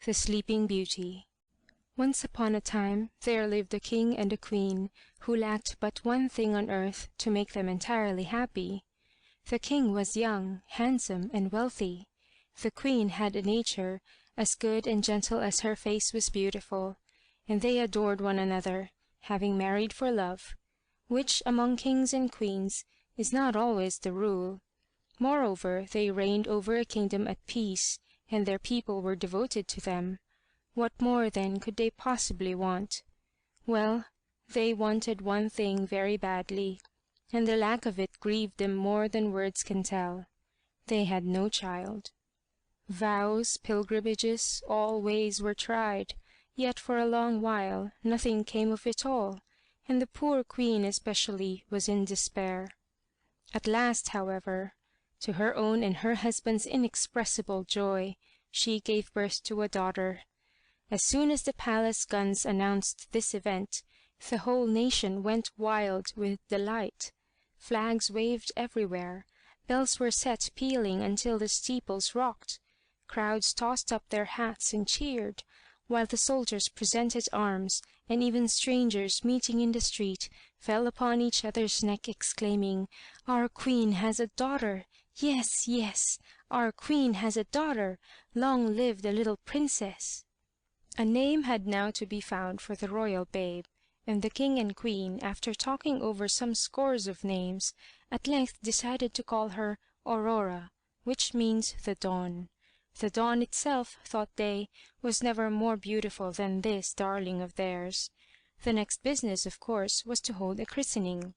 The Sleeping Beauty. Once upon a time there lived a king and a queen who lacked but one thing on earth to make them entirely happy. The king was young, handsome, and wealthy. The queen had a nature as good and gentle as her face was beautiful, and they adored one another, having married for love, which among kings and queens is not always the rule. Moreover, they reigned over a kingdom at peace, and their people were devoted to them. What more then could they possibly want? Well, they wanted one thing very badly, and the lack of it grieved them more than words can tell. They had no child. Vows, pilgrimages, all ways were tried, yet for a long while nothing came of it all, and the poor queen especially was in despair. At last, however, to her own and her husband's inexpressible joy, she gave birth to a daughter. As soon as the palace guns announced this event, the whole nation went wild with delight. Flags waved everywhere, bells were set pealing until the steeples rocked, crowds tossed up their hats and cheered, while the soldiers presented arms, and even strangers meeting in the street fell upon each other's neck exclaiming, "Our queen has a daughter! Yes, yes, our queen has a daughter! Long live the little princess!" A name had now to be found for the royal babe, and the king and queen, after talking over some scores of names, at length decided to call her Aurora, which means the dawn. The dawn itself, thought they, was never more beautiful than this darling of theirs. The next business, of course, was to hold a christening.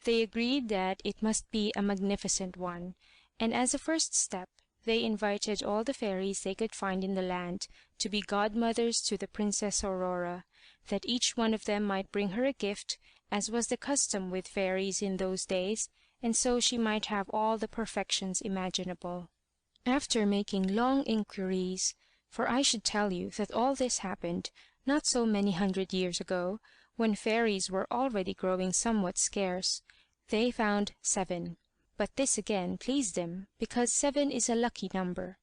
They agreed that it must be a magnificent one, and as a first step they invited all the fairies they could find in the land to be godmothers to the Princess Aurora, that each one of them might bring her a gift, as was the custom with fairies in those days, and so she might have all the perfections imaginable. After making long inquiries, for I should tell you that all this happened not so many 100 years ago, when fairies were already growing somewhat scarce, they found 7. But this again pleased them, because 7 is a lucky number.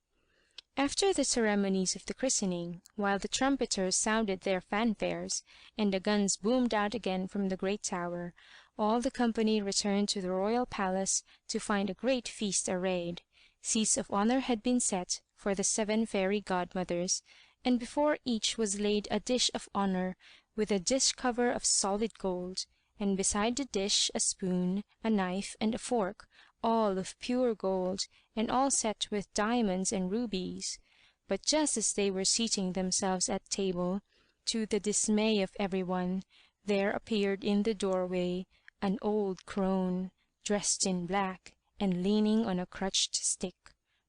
After the ceremonies of the christening, while the trumpeters sounded their fanfares, and the guns boomed out again from the great tower, all the company returned to the royal palace to find a great feast arrayed. Seats of honor had been set for the 7 fairy godmothers, and before each was laid a dish of honor with a dish cover of solid gold, and beside the dish a spoon, a knife, and a fork, all of pure gold, and all set with diamonds and rubies. But just as they were seating themselves at table, to the dismay of everyone, there appeared in the doorway an old crone, dressed in black, and leaning on a crutched stick.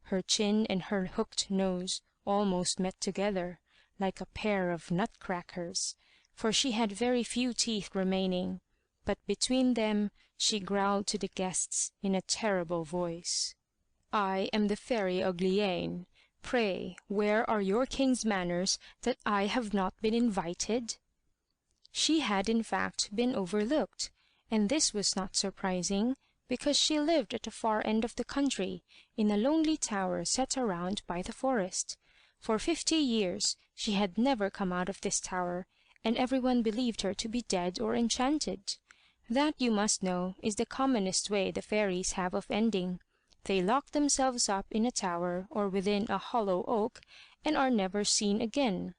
Her chin and her hooked nose almost met together, like a pair of nutcrackers, for she had very few teeth remaining, but between them she growled to the guests in a terrible voice, "I am the fairy Uglyane. Pray, where are your king's manners that I have not been invited?" She had in fact been overlooked, and this was not surprising, because she lived at the far end of the country, in a lonely tower set around by the forest. For 50 years she had never come out of this tower, and everyone believed her to be dead or enchanted. That, you must know, is the commonest way the fairies have of ending. They lock themselves up in a tower or within a hollow oak, and are never seen again.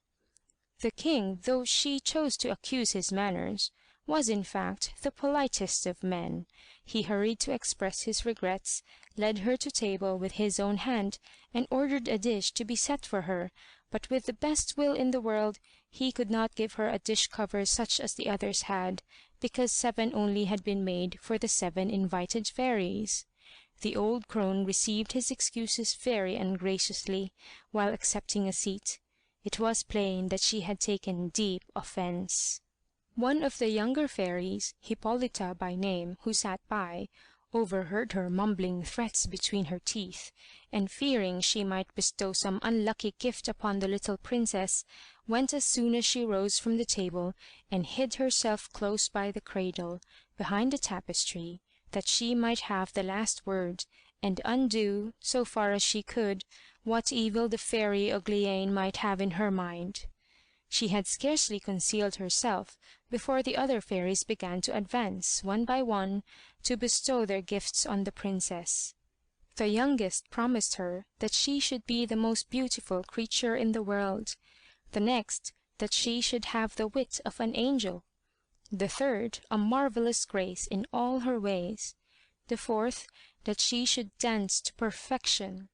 The king, though she chose to accuse his manners, was in fact the politest of men. He hurried to express his regrets, led her to table with his own hand, and ordered a dish to be set for her, but with the best will in the world he could not give her a dish cover such as the others had, because 7 only had been made for the 7 invited fairies. The old crone received his excuses very ungraciously, while accepting a seat. It was plain that she had taken deep offence. One of the younger fairies, Hippolyta by name, who sat by, overheard her mumbling threats between her teeth, and fearing she might bestow some unlucky gift upon the little princess, went as soon as she rose from the table, and hid herself close by the cradle, behind the tapestry, that she might have the last word, and undo, so far as she could, what evil the fairy Uglyane might have in her mind. She had scarcely concealed herself before the other fairies began to advance, one by one, to bestow their gifts on the princess. The youngest promised her that she should be the most beautiful creature in the world, the next that she should have the wit of an angel, the third a marvelous grace in all her ways, the fourth that she should dance to perfection,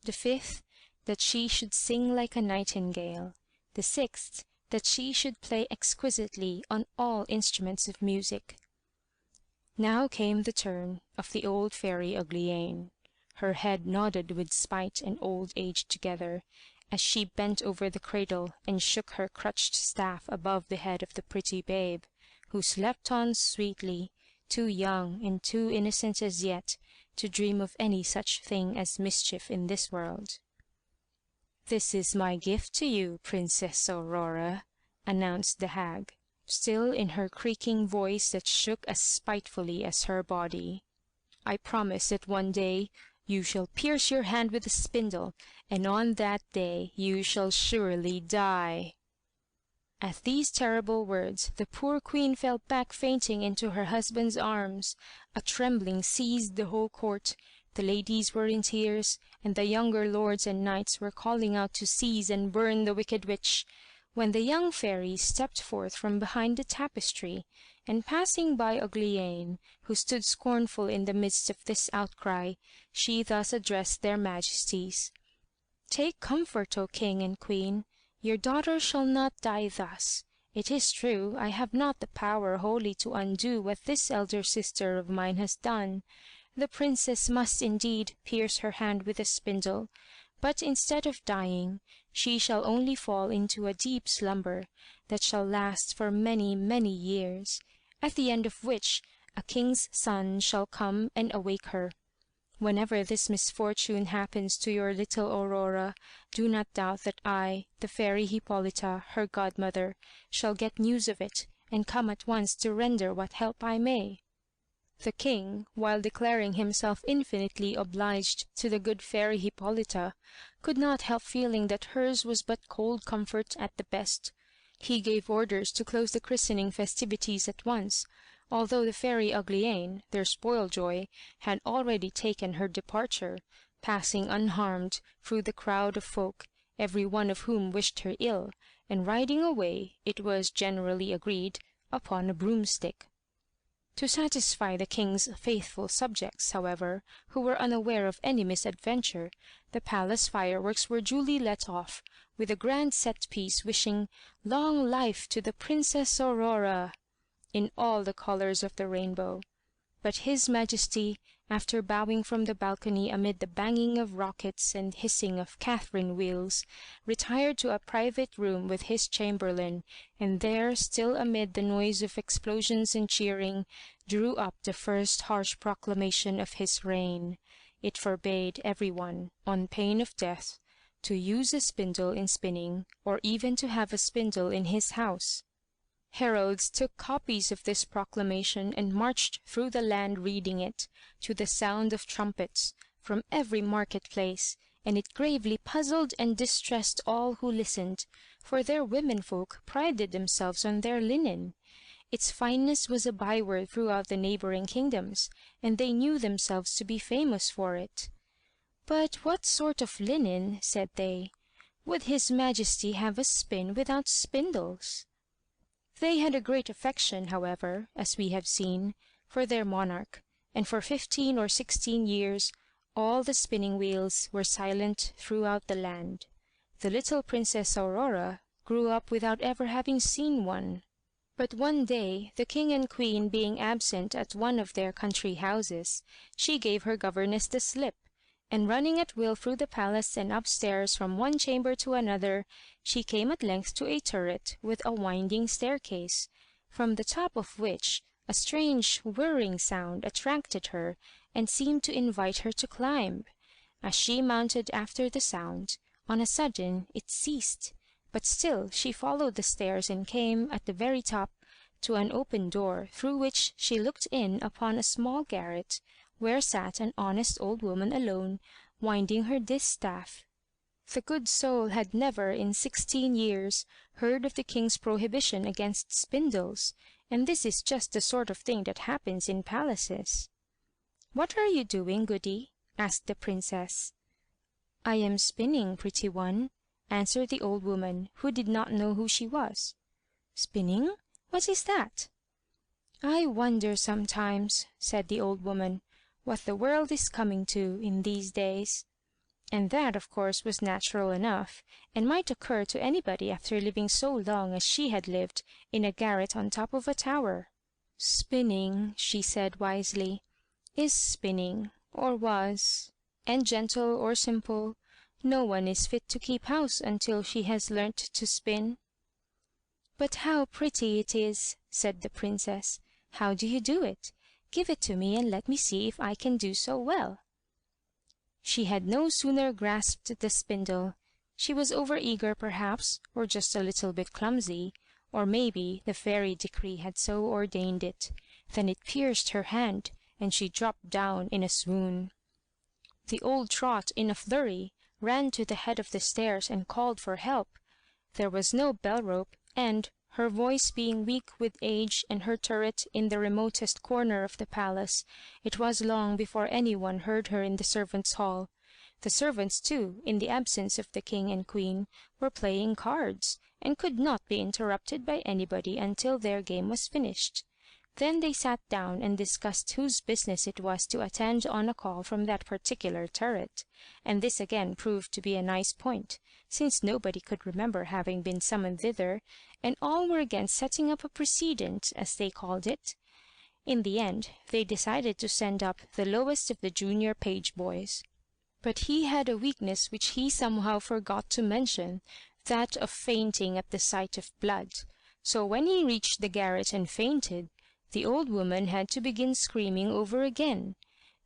the fifth that she should sing like a nightingale, the sixth that she should play exquisitely on all instruments of music. Now came the turn of the old fairy Uglyane. Her head nodded with spite and old age together, as she bent over the cradle and shook her crutched staff above the head of the pretty babe, who slept on sweetly, too young and too innocent as yet to dream of any such thing as mischief in this world. "This is my gift to you, Princess Aurora," announced the hag, still in her creaking voice that shook as spitefully as her body. "I promise that one day you shall pierce your hand with a spindle, and on that day you shall surely die." At these terrible words the poor queen fell back fainting into her husband's arms. A trembling seized the whole court. The ladies were in tears, and the younger lords and knights were calling out to seize and burn the wicked witch, when the young fairy stepped forth from behind the tapestry, and passing by Uglyane, who stood scornful in the midst of this outcry, she thus addressed their majesties: "Take comfort, O king and queen. Your daughter shall not die thus. It is true, I have not the power wholly to undo what this elder sister of mine has done. The princess must indeed pierce her hand with a spindle, but instead of dying, she shall only fall into a deep slumber that shall last for many, many years, at the end of which a king's son shall come and awake her. Whenever this misfortune happens to your little Aurora, do not doubt that I, the fairy Hippolyta, her godmother, shall get news of it, and come at once to render what help I may." The king, while declaring himself infinitely obliged to the good fairy Hippolyta, could not help feeling that hers was but cold comfort at the best. He gave orders to close the christening festivities at once, although the fairy Uglyane, their spoiljoy, had already taken her departure, passing unharmed through the crowd of folk, every one of whom wished her ill, and riding away, it was generally agreed, upon a broomstick. To satisfy the king's faithful subjects, however, who were unaware of any misadventure, the palace fireworks were duly let off, with a grand set-piece wishing "Long life to the Princess Aurora," in all the colors of the rainbow. But his majesty, after bowing from the balcony amid the banging of rockets and hissing of Catherine wheels, retired to a private room with his chamberlain, and there, still amid the noise of explosions and cheering, drew up the first harsh proclamation of his reign. It forbade everyone, on pain of death, to use a spindle in spinning, or even to have a spindle in his house. Heralds took copies of this proclamation and marched through the land reading it, to the sound of trumpets, from every market-place, and it gravely puzzled and distressed all who listened, for their womenfolk prided themselves on their linen. Its fineness was a byword throughout the neighboring kingdoms, and they knew themselves to be famous for it. "But what sort of linen," said they, "would his majesty have us spin without spindles?" They had a great affection, however, as we have seen, for their monarch, and for 15 or 16 years all the spinning wheels were silent throughout the land. The little Princess Aurora grew up without ever having seen one. But one day, the king and queen being absent at one of their country houses, she gave her governess the slip, and running at will through the palace and upstairs from one chamber to another, she came at length to a turret with a winding staircase, from the top of which a strange whirring sound attracted her and seemed to invite her to climb. As she mounted after the sound, on a sudden it ceased, but still she followed the stairs and came, at the very top, to an open door, through which she looked in upon a small garret, where sat an honest old woman alone, winding her distaff. The good soul had never in 16 years heard of the king's prohibition against spindles, and this is just the sort of thing that happens in palaces. "What are you doing, Goody?" asked the princess. "I am spinning, pretty one," answered the old woman, who did not know who she was. "Spinning? What is that?" "I wonder sometimes," said the old woman, "what the world is coming to in these days." And that, of course, was natural enough, and might occur to anybody after living so long as she had lived in a garret on top of a tower. "Spinning," she said wisely, "is spinning, or was, and gentle or simple, no one is fit to keep house until she has learnt to spin." "But how pretty it is," said the princess. "How do you do it? Give it to me and let me see if I can do so well." She had no sooner grasped the spindle. She was over eager perhaps, or just a little bit clumsy, or maybe the fairy decree had so ordained it, than it pierced her hand, and she dropped down in a swoon. The old trot, in a flurry, ran to the head of the stairs and called for help. There was no bell rope, and, her voice being weak with age and her turret in the remotest corner of the palace, it was long before any one heard her in the servants' hall. The servants, too, in the absence of the king and queen, were playing cards, and could not be interrupted by anybody until their game was finished. Then they sat down and discussed whose business it was to attend on a call from that particular turret, and this again proved to be a nice point, since nobody could remember having been summoned thither, and all were again setting up a precedent, as they called it. In the end they decided to send up the lowest of the junior page boys. But he had a weakness which he somehow forgot to mention, that of fainting at the sight of blood. So when he reached the garret and fainted, the old woman had to begin screaming over again.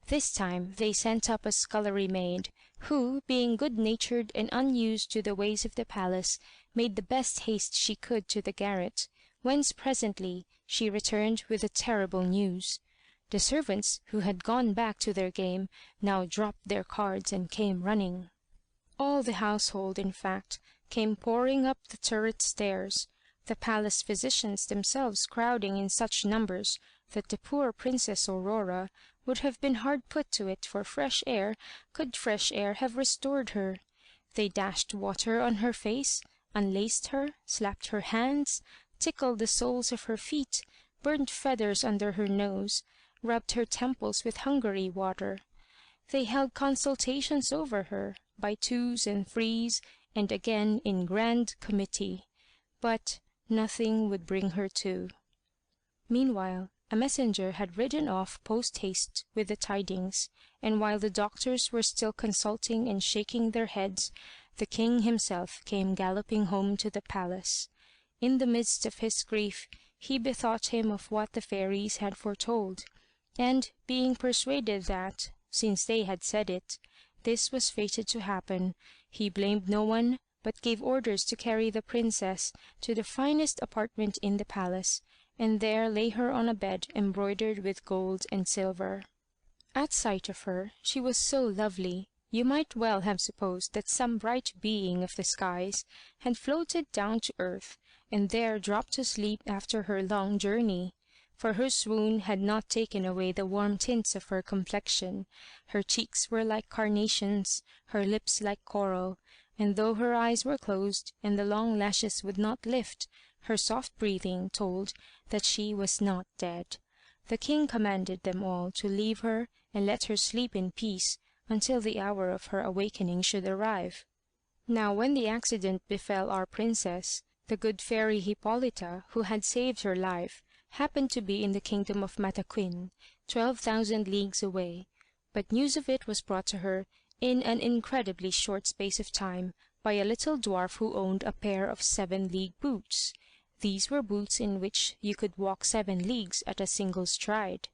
This time they sent up a scullery maid, who, being good-natured and unused to the ways of the palace, made the best haste she could to the garret, whence presently she returned with the terrible news. The servants, who had gone back to their game, now dropped their cards and came running. All the household, in fact, came pouring up the turret stairs, the palace physicians themselves crowding in such numbers that the poor Princess Aurora would have been hard put to it for fresh air, could fresh air have restored her. They dashed water on her face, unlaced her, slapped her hands, tickled the soles of her feet, burnt feathers under her nose, rubbed her temples with Hungary water. They held consultations over her, by twos and threes, and again in grand committee, but nothing would bring her to. Meanwhile a messenger had ridden off post-haste with the tidings, and while the doctors were still consulting and shaking their heads, the king himself came galloping home to the palace. In the midst of his grief he bethought him of what the fairies had foretold, and being persuaded that, since they had said it, this was fated to happen, he blamed no one, but gave orders to carry the princess to the finest apartment in the palace, and there lay her on a bed embroidered with gold and silver. At sight of her, she was so lovely, you might well have supposed that some bright being of the skies had floated down to earth, and there dropped to sleep after her long journey. For her swoon had not taken away the warm tints of her complexion. Her cheeks were like carnations, her lips like coral, and though her eyes were closed and the long lashes would not lift, her soft breathing told that she was not dead. The king commanded them all to leave her and let her sleep in peace until the hour of her awakening should arrive. Now when the accident befell our princess, the good fairy Hippolyta, who had saved her life, happened to be in the kingdom of Mataquin, 12,000 leagues away, but news of it was brought to her in an incredibly short space of time by a little dwarf who owned a pair of 7-league boots. These were boots in which you could walk 7 leagues at a single stride.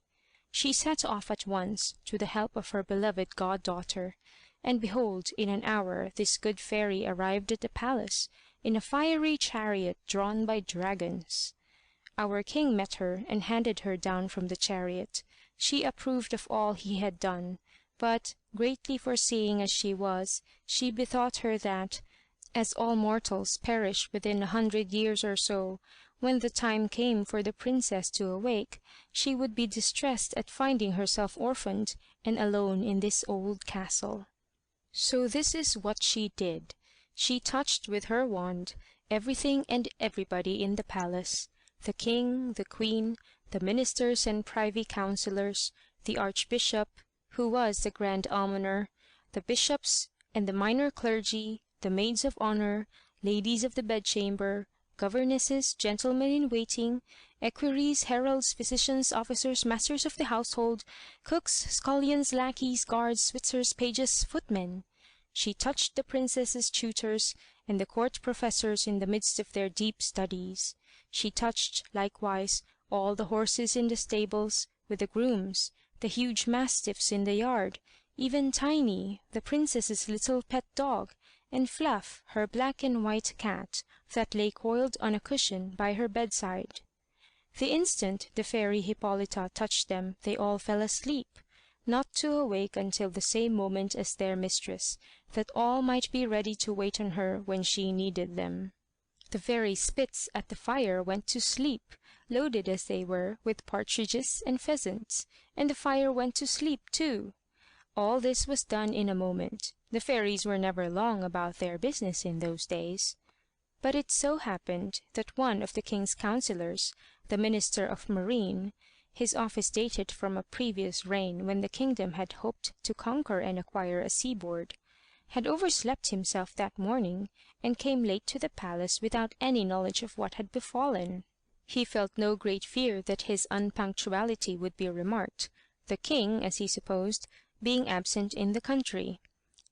She set off at once to the help of her beloved goddaughter, and behold, in an hour this good fairy arrived at the palace, in a fiery chariot drawn by dragons. Our king met her and handed her down from the chariot. She approved of all he had done, but, Greatly foreseeing as she was, she bethought her that, as all mortals perish within 100 years or so, when the time came for the princess to awake, she would be distressed at finding herself orphaned and alone in this old castle. So this is what she did. She touched with her wand everything and everybody in the palace, the king, the queen, the ministers and privy councillors, the archbishop, who was the grand almoner, the bishops and the minor clergy, the maids of honor, ladies of the bedchamber, governesses, gentlemen in waiting, equerries, heralds, physicians, officers, masters of the household, cooks, scullions, lackeys, guards, switzers, pages, footmen. She touched the princess's tutors and the court professors in the midst of their deep studies. She touched, likewise, all the horses in the stables, with the grooms, the huge mastiffs in the yard, even Tiny, the princess's little pet dog, and Fluff, her black and white cat, that lay coiled on a cushion by her bedside. The instant the fairy Hippolyta touched them, they all fell asleep, not to awake until the same moment as their mistress, that all might be ready to wait on her when she needed them. The very spits at the fire went to sleep, loaded as they were with partridges and pheasants, and the fire went to sleep too. All this was done in a moment. The fairies were never long about their business in those days. But it so happened that one of the king's councillors, the Minister of Marine, his office dated from a previous reign when the kingdom had hoped to conquer and acquire a seaboard, had overslept himself that morning, and came late to the palace without any knowledge of what had befallen. He felt no great fear that his unpunctuality would be remarked, the king, as he supposed, being absent in the country.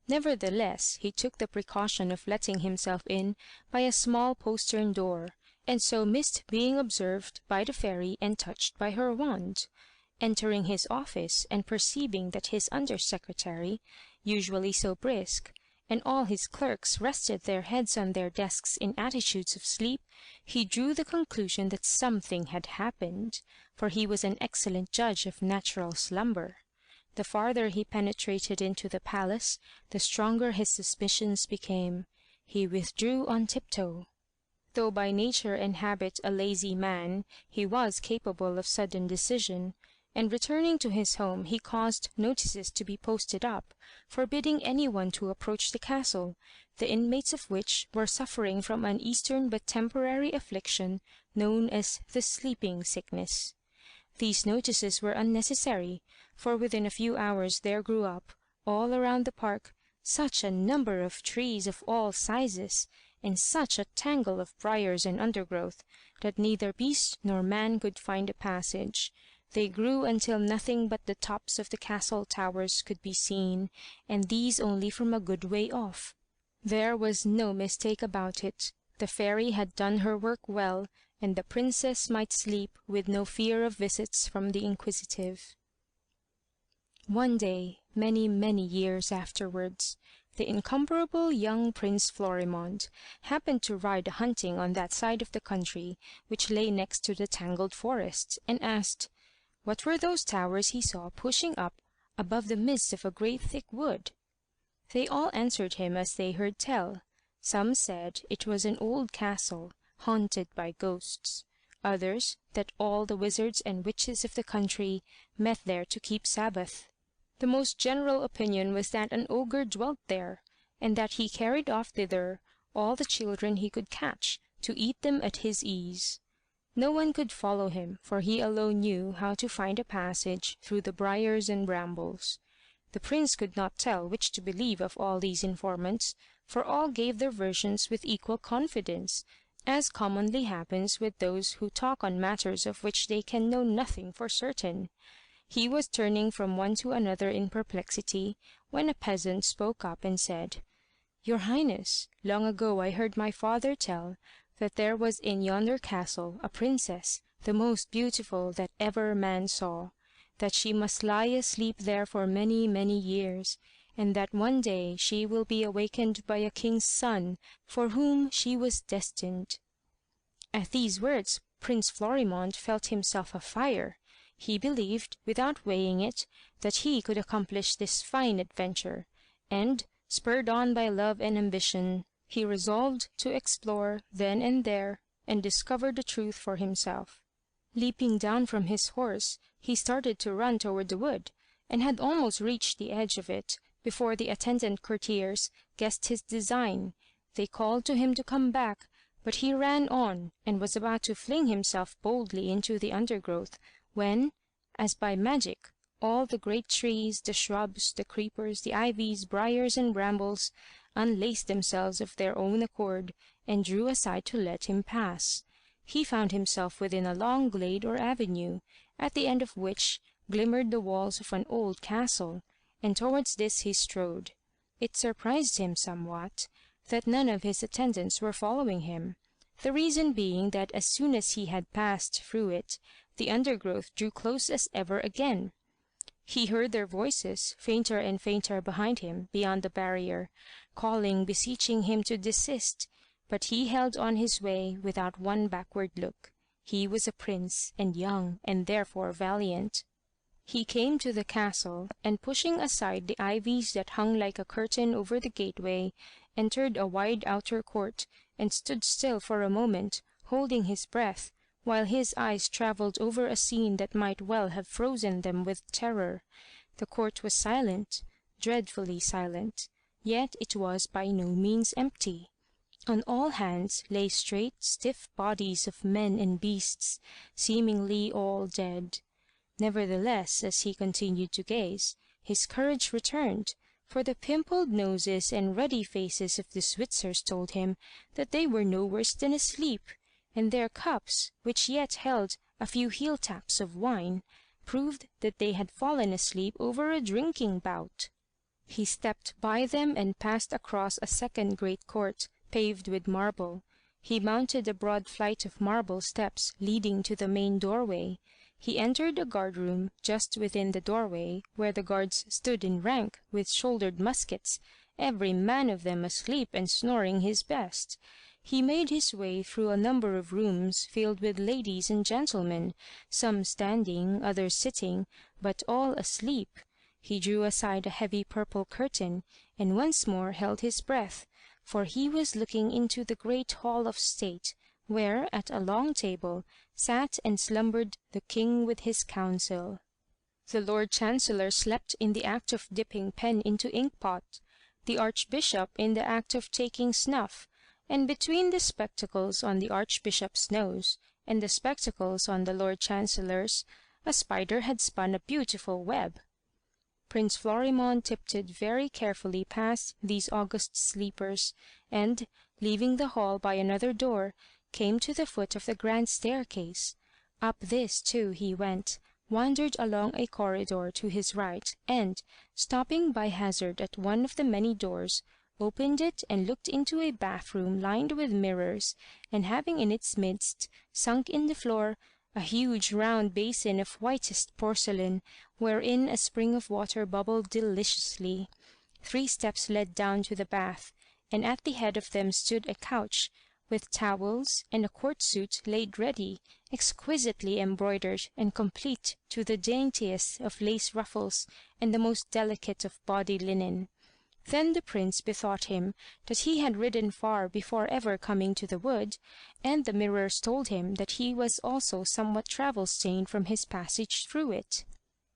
Nevertheless, he took the precaution of letting himself in by a small postern door, and so missed being observed by the fairy and touched by her wand. Entering his office, and perceiving that his under-secretary, usually so brisk, and all his clerks rested their heads on their desks in attitudes of sleep, he drew the conclusion that something had happened, for he was an excellent judge of natural slumber. The farther he penetrated into the palace, the stronger his suspicions became. He withdrew on tiptoe. Though by nature and habit a lazy man, he was capable of sudden decision, and returning to his home he caused notices to be posted up, forbidding anyone to approach the castle, the inmates of which were suffering from an Eastern but temporary affliction known as the sleeping sickness. These notices were unnecessary, for within a few hours there grew up, all around the park, such a number of trees of all sizes, and such a tangle of briars and undergrowth, that neither beast nor man could find a passage. They grew until nothing but the tops of the castle towers could be seen, and these only from a good way off. There was no mistake about it. The fairy had done her work well, and the princess might sleep with no fear of visits from the inquisitive. One day, many, many years afterwards, the incomparable young Prince Florimond happened to ride hunting on that side of the country which lay next to the tangled forest, and asked, what were those towers he saw pushing up above the midst of a great thick wood? They all answered him as they heard tell. Some said it was an old castle, haunted by ghosts. Others, that all the wizards and witches of the country met there to keep Sabbath. The most general opinion was that an ogre dwelt there, and that he carried off thither all the children he could catch, to eat them at his ease. No one could follow him, for he alone knew how to find a passage through the briars and brambles. The prince could not tell which to believe of all these informants, for all gave their versions with equal confidence, as commonly happens with those who talk on matters of which they can know nothing for certain. He was turning from one to another in perplexity, when a peasant spoke up and said, "Your Highness, long ago I heard my father tell that there was in yonder castle a princess, the most beautiful that ever man saw, that she must lie asleep there for many, many years, and that one day she will be awakened by a king's son, for whom she was destined." At these words Prince Florimond felt himself afire. He believed, without weighing it, that he could accomplish this fine adventure, and, spurred on by love and ambition, he resolved to explore then and there, and discover the truth for himself. Leaping down from his horse, he started to run toward the wood, and had almost reached the edge of it before the attendant courtiers guessed his design. They called to him to come back, but he ran on, and was about to fling himself boldly into the undergrowth, when, as by magic, all the great trees, the shrubs, the creepers, the ivies, briars, and brambles unlaced themselves of their own accord, and drew aside to let him pass. He found himself within a long glade or avenue, at the end of which glimmered the walls of an old castle, and towards this he strode. It surprised him somewhat that none of his attendants were following him, the reason being that as soon as he had passed through it, the undergrowth drew close as ever again. He heard their voices, fainter and fainter behind him, beyond the barrier, calling, beseeching him to desist, but he held on his way without one backward look. He was a prince, and young, and therefore valiant. He came to the castle, and pushing aside the ivies that hung like a curtain over the gateway, entered a wide outer court, and stood still for a moment, holding his breath, while his eyes travelled over a scene that might well have frozen them with terror. The court was silent, dreadfully silent, yet it was by no means empty. On all hands lay straight, stiff bodies of men and beasts, seemingly all dead. Nevertheless, as he continued to gaze, his courage returned, for the pimpled noses and ruddy faces of the Switzers told him that they were no worse than asleep, and their cups, which yet held a few heel-taps of wine, proved that they had fallen asleep over a drinking bout. He stepped by them and passed across a second great court, paved with marble. He mounted a broad flight of marble steps leading to the main doorway. He entered a guard-room just within the doorway, where the guards stood in rank, with shouldered muskets, every man of them asleep and snoring his best. He made his way through a number of rooms filled with ladies and gentlemen, some standing, others sitting, but all asleep. He drew aside a heavy purple curtain, and once more held his breath, for he was looking into the great hall of state, where, at a long table, sat and slumbered the king with his council. The Lord Chancellor slept in the act of dipping pen into ink-pot, the Archbishop in the act of taking snuff, and between the spectacles on the Archbishop's nose and the spectacles on the Lord Chancellor's, a spider had spun a beautiful web. Prince Florimond tiptoed very carefully past these august sleepers, and, leaving the hall by another door, came to the foot of the grand staircase. Up this too he went, wandered along a corridor to his right, and, stopping by hazard at one of the many doors, opened it and looked into a bathroom lined with mirrors, and having in its midst, sunk in the floor, a huge round basin of whitest porcelain, wherein a spring of water bubbled deliciously. 3 steps led down to the bath, and at the head of them stood a couch, with towels and a court suit laid ready, exquisitely embroidered and complete to the daintiest of lace ruffles and the most delicate of body linen. Then the prince bethought him that he had ridden far before ever coming to the wood, and the mirrors told him that he was also somewhat travel-stained from his passage through it.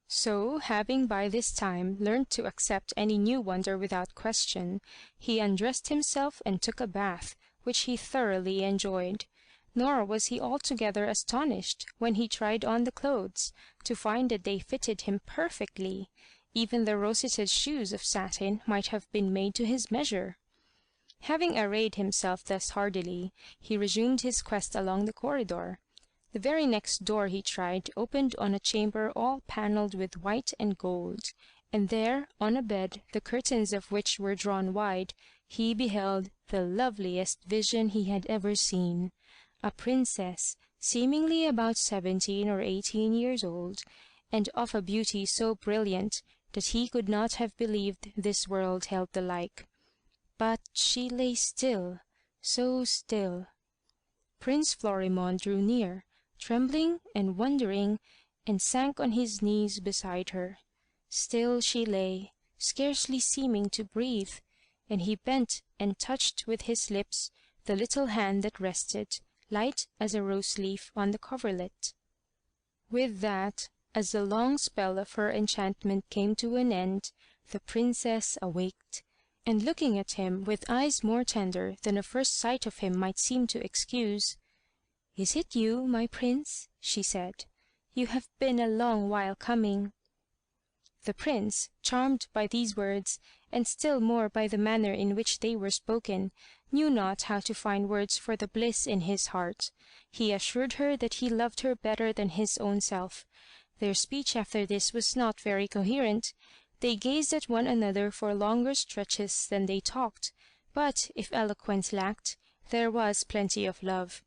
So, having by this time learnt to accept any new wonder without question, he undressed himself and took a bath, which he thoroughly enjoyed. Nor was he altogether astonished when he tried on the clothes, to find that they fitted him perfectly. Even the roseted shoes of satin might have been made to his measure. Having arrayed himself thus hardily, he resumed his quest along the corridor. The very next door he tried opened on a chamber all panelled with white and gold, and there, on a bed, the curtains of which were drawn wide, he beheld the loveliest vision he had ever seen. A princess, seemingly about 17 or 18 years old, and of a beauty so brilliant that he could not have believed this world held the like. But she lay still, so still. Prince Florimond drew near, trembling and wondering, and sank on his knees beside her. Still she lay, scarcely seeming to breathe, and he bent and touched with his lips the little hand that rested, light as a rose leaf, on the coverlet. With that, as the long spell of her enchantment came to an end, the princess awaked, and looking at him with eyes more tender than a first sight of him might seem to excuse, "Is it you, my prince?" she said. "You have been a long while coming." The prince, charmed by these words, and still more by the manner in which they were spoken, knew not how to find words for the bliss in his heart. He assured her that he loved her better than his own self. Their speech after this was not very coherent. They gazed at one another for longer stretches than they talked, but if eloquence lacked, there was plenty of love.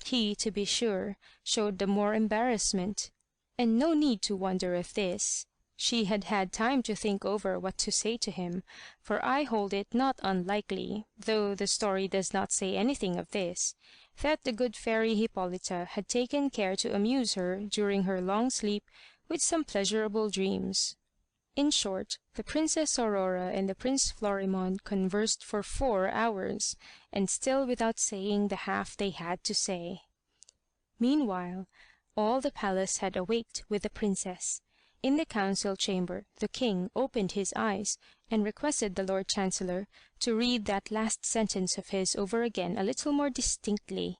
He, to be sure, showed the more embarrassment, and no need to wonder at this. She had had time to think over what to say to him, for I hold it not unlikely, though the story does not say anything of this, that the good fairy Hippolyta had taken care to amuse her during her long sleep with some pleasurable dreams. In short, the Princess Aurora and the Prince Florimond conversed for 4 hours, and still without saying the half they had to say. Meanwhile, all the palace had awaked with the princess. In the council chamber the king opened his eyes, and requested the Lord Chancellor to read that last sentence of his over again a little more distinctly.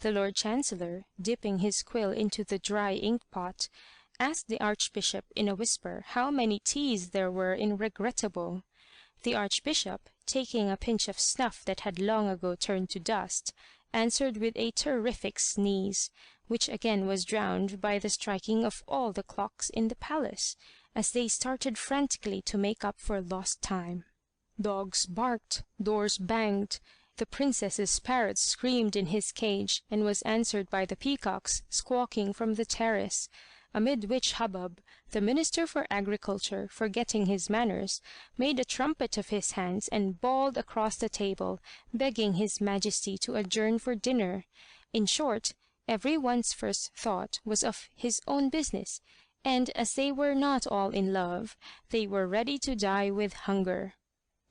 The Lord Chancellor, dipping his quill into the dry ink-pot, asked the Archbishop in a whisper how many T's there were in regrettable. The Archbishop, taking a pinch of snuff that had long ago turned to dust, answered with a terrific sneeze, which again was drowned by the striking of all the clocks in the palace, as they started frantically to make up for lost time. Dogs barked, doors banged, the princess's parrot screamed in his cage, and was answered by the peacocks squawking from the terrace, amid which hubbub the Minister for Agriculture, forgetting his manners, made a trumpet of his hands and bawled across the table, begging his Majesty to adjourn for dinner. In short, every one's first thought was of his own business, and as they were not all in love, they were ready to die with hunger.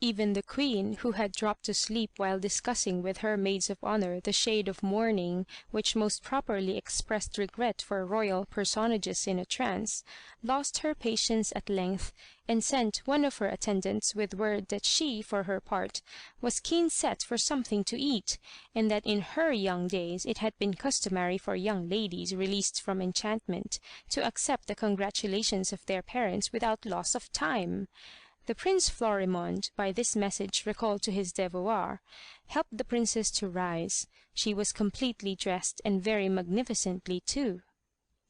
Even the queen, who had dropped to sleep while discussing with her maids of honor the shade of mourning which most properly expressed regret for royal personages in a trance, lost her patience at length, and sent one of her attendants with word that she, for her part, was keen set for something to eat, and that in her young days it had been customary for young ladies released from enchantment to accept the congratulations of their parents without loss of time. The Prince Florimond, by this message recalled to his devoir, helped the princess to rise. She was completely dressed, and very magnificently too.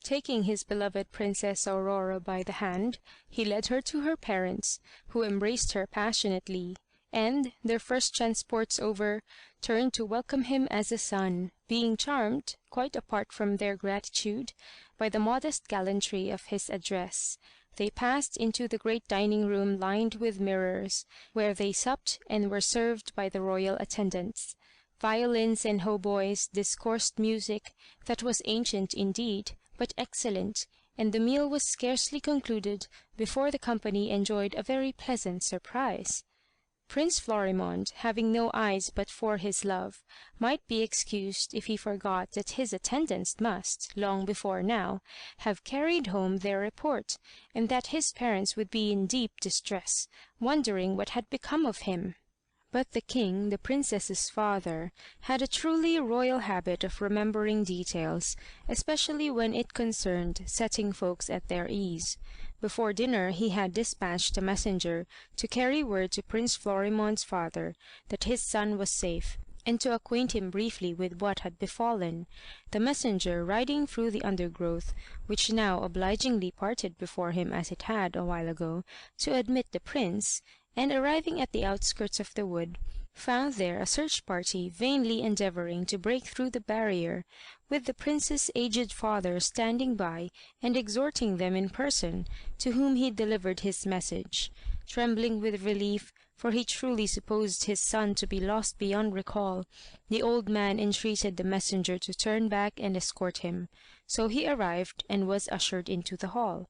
Taking his beloved Princess Aurora by the hand, he led her to her parents, who embraced her passionately, and, their first transports over, turned to welcome him as a son, being charmed, quite apart from their gratitude, by the modest gallantry of his address. They passed into the great dining room lined with mirrors, where they supped and were served by the royal attendants. Violins and hautboys discoursed music that was ancient indeed, but excellent, and the meal was scarcely concluded before the company enjoyed a very pleasant surprise. Prince Florimond, having no eyes but for his love, might be excused if he forgot that his attendants must, long before now, have carried home their report, and that his parents would be in deep distress, wondering what had become of him. But the king, the princess's father, had a truly royal habit of remembering details, especially when it concerned setting folks at their ease. Before dinner he had dispatched a messenger to carry word to Prince Florimond's father that his son was safe, and to acquaint him briefly with what had befallen. The messenger, riding through the undergrowth, which now obligingly parted before him as it had a while ago, to admit the prince, and arriving at the outskirts of the wood, found there a search party vainly endeavouring to break through the barrier, with the prince's aged father standing by and exhorting them in person, to whom he delivered his message. Trembling with relief, for he truly supposed his son to be lost beyond recall, the old man entreated the messenger to turn back and escort him. So he arrived and was ushered into the hall.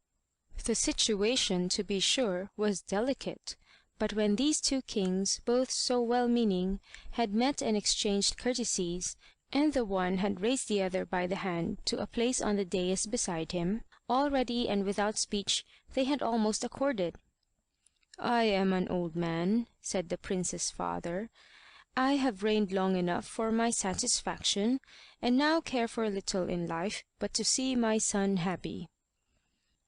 The situation, to be sure, was delicate, but when these two kings, both so well-meaning, had met and exchanged courtesies, and the one had raised the other by the hand to a place on the dais beside him, already and without speech they had almost accorded. "I am an old man," said the prince's father. "I have reigned long enough for my satisfaction, and now care for little in life but to see my son happy."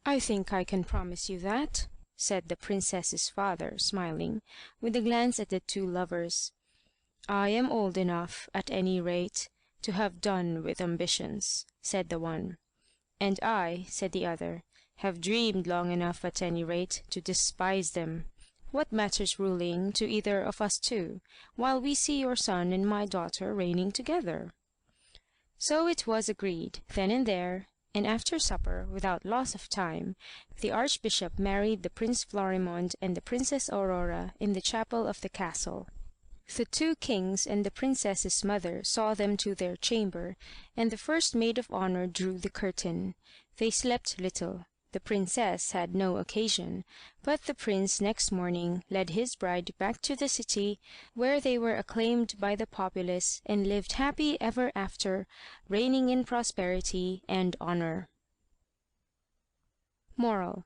"I think I can promise you that," said the princess's father, smiling, with a glance at the two lovers. "I am old enough, at any rate, to have done with ambitions," said the one. "And I," said the other, "have dreamed long enough, at any rate, to despise them. What matters ruling to either of us two, while we see your son and my daughter reigning together?" So it was agreed, then and there, and after supper, without loss of time, the archbishop married the Prince Florimond and the Princess Aurora in the chapel of the castle. The two kings and the princess's mother saw them to their chamber, and the first maid of honor drew the curtain. They slept little. The princess had no occasion, but the prince next morning led his bride back to the city, where they were acclaimed by the populace, and lived happy ever after, reigning in prosperity and honor. Moral.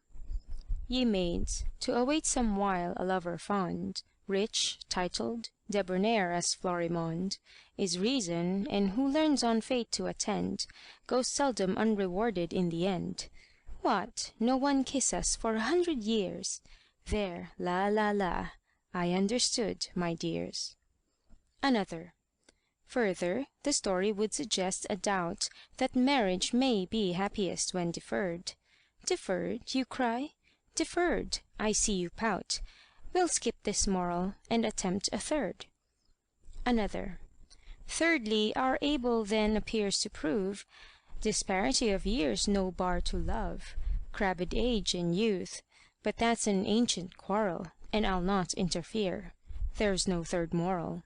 Ye maids, to await some while a lover fond, rich, titled, debonair as Florimond, is reason, and who learns on fate to attend, goes seldom unrewarded in the end. What, no one kiss us for 100 years? There, la la la, I understood, my dears. Another. Further, the story would suggest a doubt that marriage may be happiest when deferred. Deferred, you cry? Deferred, I see you pout. We'll skip this moral, and attempt a third. Another. Thirdly, our able then appears to prove disparity of years no bar to love, crabbed age and youth, but that's an ancient quarrel, and I'll not interfere. There's no third moral.